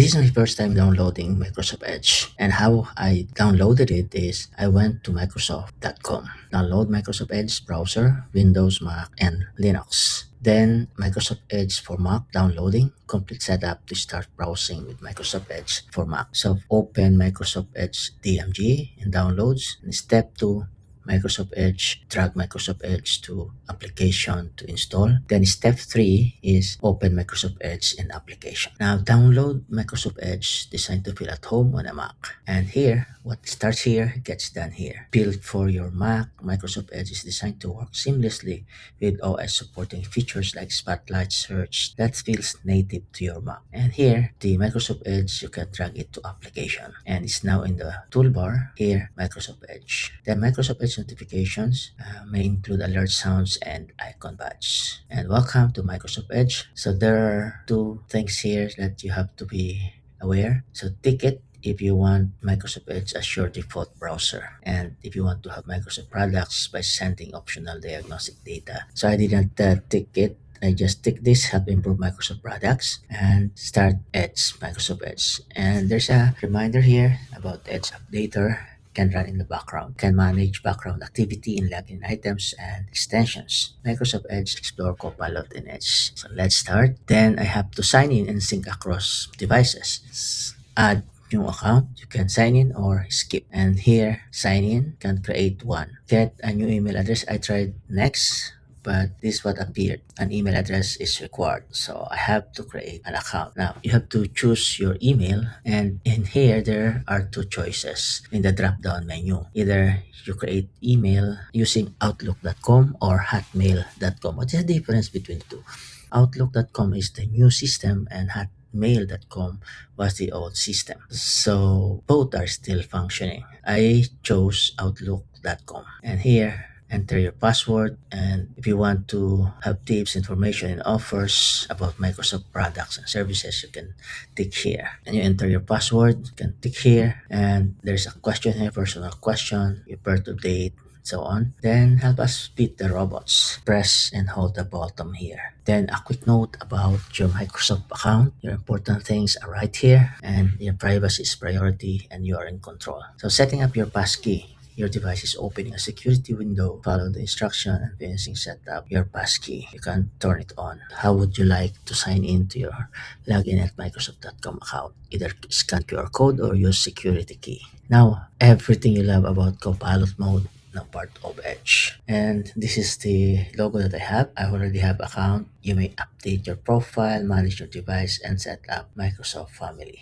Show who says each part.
Speaker 1: this is my first time downloading Microsoft Edge. And how I downloaded it is I went to Microsoft.com. Download Microsoft Edge browser, Windows, Mac, and Linux. Then Microsoft Edge for Mac downloading, complete setup to start browsing with Microsoft Edge for Mac. So open Microsoft Edge DMG in downloads. And step 2, Microsoft Edge, drag Microsoft Edge to application to install. Then step 3 is open Microsoft Edge in application. Now download Microsoft Edge designed to feel at home on a Mac. And here, what starts here gets done here. Built for your Mac, Microsoft Edge is designed to work seamlessly with OS supporting features like Spotlight Search that feels native to your Mac. And here, the Microsoft Edge, you can drag it to application. And it's now in the toolbar here, Microsoft Edge. Then Microsoft Edge notifications may include alert sounds and icon badge. And welcome to Microsoft Edge. So there are two things here that you have to be aware. So tick it if you want Microsoft Edge as your default browser, and if you want to have Microsoft products by sending optional diagnostic data. So I didn't tick it. I just tick this, help improve Microsoft products, and start Edge, Microsoft Edge. And there's a reminder here about Edge Updater. Can run in the background, can manage background activity in login items and extensions. Microsoft Edge Explore Copilot in Edge. So let's start. Then I have to sign in and sync across devices. Add new account, you can sign in or skip. And here, sign in, can create one. Get a new email address. I tried next, but this is what appeared. An email address is required. So I have to create an account. Now you have to choose your email, and in here there are two choices in the drop down menu. Either you create email using outlook.com or hotmail.com. What is the difference between the two? Outlook.com is the new system and hotmail.com was the old system. So both are still functioning. I chose outlook.com, and here enter your password. And if you want to have tips, information, and offers about Microsoft products and services, you can tick here. And you enter your password, you can tick here. And there's a question here, personal question, your birth date, so on. Then help us beat the robots. Press and hold the bottom here. Then a quick note about your Microsoft account. Your important things are right here, and your privacy is priority, and you are in control. So setting up your passkey. Your device is opening a security window. Follow the instruction and finishing setup your passkey. You can turn it on. How would you like to sign in to your login at Microsoft.com account? Either scan QR code or use security key. Now, everything you love about Copilot mode, now part of Edge. And this is the logo that I have. I already have account. You may update your profile, manage your device, and set up Microsoft Family.